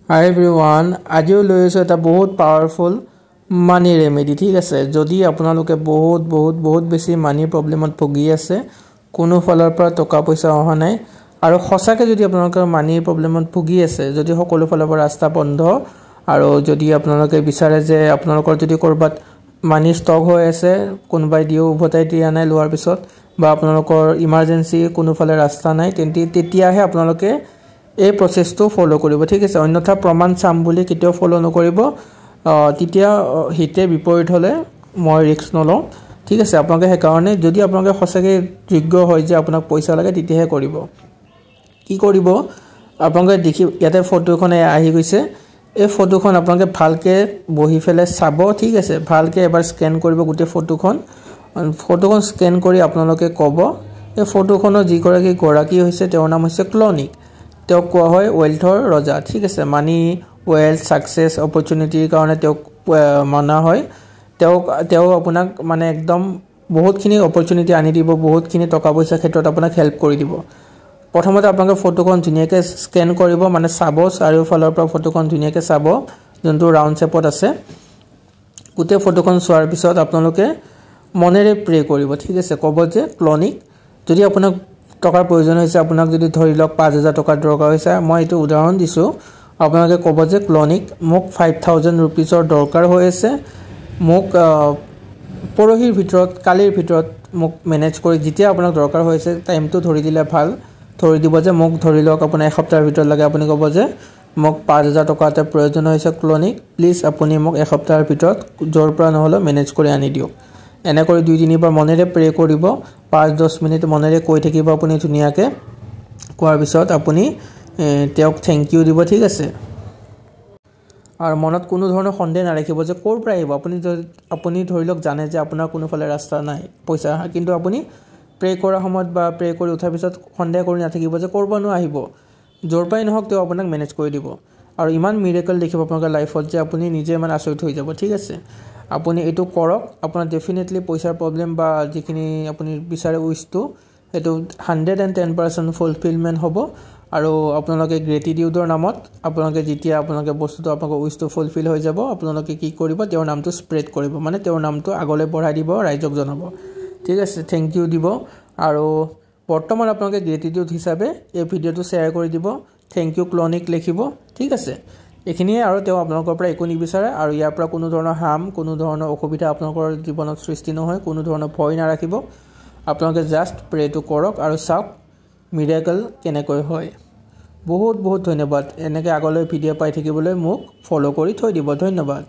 Hi everyone, আজিও লৈ আছো এটা বহুত পাৱাৰফুল মানি ৰেমেডি ঠিক আছে যদি আপোনালোকে বহুত বেছি মানি প্ৰবলেমত ভুগি আছে কোনো ফলৰ পৰা টকা পইচা অহা নাই আৰু হসাকে যদি আপোনালোকৰ মানি প্ৰবলেমত ভুগি আছে যদি সকলো ফলৰ পৰা ৰাস্তা বন্ধ আৰু যদি আপোনালোকে বিচাৰে যে আপোনালোকৰ যদি কৰবাত মানি ষ্টক হৈ আছে কোনবাই দিও উভতাই দিয়া নাই লোৱাৰ পিছত বা আপোনালোকৰ ইমাৰজেন্সি কোনো ফলে ৰাস্তা নাই তেতিয়াহে আপোনালোকে এই প্ৰসেসটো ফলো কৰিব ঠিক আছে অন্যথা প্ৰমাণ চাম বুলি কিতেও ফলো নকৰিব তেতিয়া হিতে বিপৰীত হলে মই ৰিস্ক নলও ঠিক আছে আপোনালোকে হে কাৰণে যদি আপোনালোকে হসাকে যোগ্য হয় যে আপোনাক পইচা লাগে তেতিয়াহে কৰিব কি কৰিব আপোনালোকে দেখি ইয়াতে ফটোখন আহি গৈছে এই ফটোখন আপোনালোকে ভালকে বহি ফেলে চাব ঠিক আছে ভালকে এবাৰ স্ক্যান কৰিব গুটে ফটোখন স্ক্যান কৰি আপোনালোকে কব এই ফটোখনৰ যি গৰাকী হৈছে তেওঁৰ নাম হৈছে ক্লনিক তেও কোৱা হয় ওয়েলথৰ ৰজা ঠিক আছে মানি ওয়েলথ সাকসেস অপৰচুনিটিৰ কাৰণে তেও মানা হয় তেও আপোনাক মানে একদম বহুতখিনি অপৰচুনিটি আনি দিব বহুতখিনি টকা পইচা ক্ষেত্ৰত আপোনাক হেল্প কৰি দিব প্ৰথমতে আপোনালোকে ফটোখন ধুনিয়াকৈ স্ক্যান কৰিব মানে চাব চাৰিওফালৰ পৰা ফটোখন ধুনিয়াকৈ চাব যোনটো ৰাউন্ড শেপত আছে গুটে ফটোখন চোৱাৰ পিছত আপোনালোকে মনেৰে প্ৰে কৰিব ঠিক আছে কব যে ক্লনিক যদি আপোনাক টকাৰ প্ৰয়োজন হৈছে আপোনাক যদি ধৰি লওক 5000 টকা দৰকাৰ হৈছে মই এটো উদাহৰণ দিছো আপোনালোকে কব যে ক্লনিক মোক 5000 रुपीसৰ দৰকাৰ হৈ আছে মোক পৰহিৰ ভিতৰত কালিৰ ভিতৰত মোক মেনেজ কৰি যেতিয়া আপোনাক দৰকাৰ হৈছে টাইমটো ধৰি দিলে ভাল ধৰি দিব যে মোক ধৰি লওক আপোনাৰ এসপ্তাহৰ ভিতৰত লাগে আপুনি কব যে মোক 5000 টকা এটা প্ৰয়োজন হৈছে ক্লনিক প্লিজ আপুনি মোক এসপ্তাহৰ ভিতৰত জোৰ পৰা নহলে মেনেজ কৰি আনি দিওক এনে কৰি 2-3 বাৰ মনেৰে প্ৰে কৰিব 5-10 মিনিট মনেৰে কৈ থাকিব আপুনি ধুনিয়াকে কোৱাৰ পিছত আপুনি তেওঁক থ্যাংক ইউ দিব ঠিক আছে আৰু মনত কোনো ধৰণৰ সন্দেহ নাৰাখিব যে কোৰ পৰা আহিব আপুনি ধৰি লওক জানে যে আপোনাৰ কোনো ফলে ৰাস্তা নাই পইচা কিন্তু আপুনি প্ৰে কৰা সময়ত বা প্ৰে কৰি উঠাৰ পিছত সন্দেহ কৰি নাথাকিব যে কৰবানো আহিব জোৰ পাই নহক তেওঁ আপোনাক মেনেজ কৰি দিব আৰু ইমান মিৰাকল দেখিব আপোনাৰ লাইফত যে আপুনি নিজে মানে আচৰিত হৈ যাব ঠিক আছে আপুনি এটো কৰক আপোনাৰ ডেফিনেটলি পইচাৰ প্ৰবলেম বা যিখিনি আপুনি বিচাৰে উইছটো এটো 110% ফুলফিলমেন্ট হ'ব আৰু আপোনালোকে গ্ৰেটিটিউডৰ নামত আপোনালোকে যেতিয়া আপোনালোকে বস্তুটো আপোনালোকৰ উইছটো ফুলফিল হৈ যাব আপোনালোকে কি কৰিব তেওঁৰ নামটো স্প্ৰেড কৰিব মানে তেওঁৰ নামটো আগলৈ বঢ়াই দিব ৰাইজক জনাব ঠিক আছে থ্যাংক ইউ দিব আৰু বৰ্তমান আপোনালোকে গ্ৰেটিটিউড হিচাপে এই ভিডিওটো শেয়াৰ কৰি দিব থ্যাংক ইউ ক্লনিক লিখিব ঠিক আছে এখিনিয়ে আৰু তেওঁ আপোনালোকৰ পৰা একো নিবিচাৰে আৰু ইয়াৰ পৰা কোনো ধৰণৰ হাম কোনো ধৰণৰ অসুবিধা আপোনালোকৰ জীৱনত সৃষ্টি নহয় কোনো ধৰণৰ ভয় নাৰাখিব আপোনালোকে জাস্ট প্ৰেটো কৰক আৰু চাওক মিৰাকল কেনেকৈ হয় বহুত ধন্যবাদ এনেকৈ আগলৈ ভিডিও পাই থাকিবলৈ মোক ফলো কৰি থৈ দিব ধন্যবাদ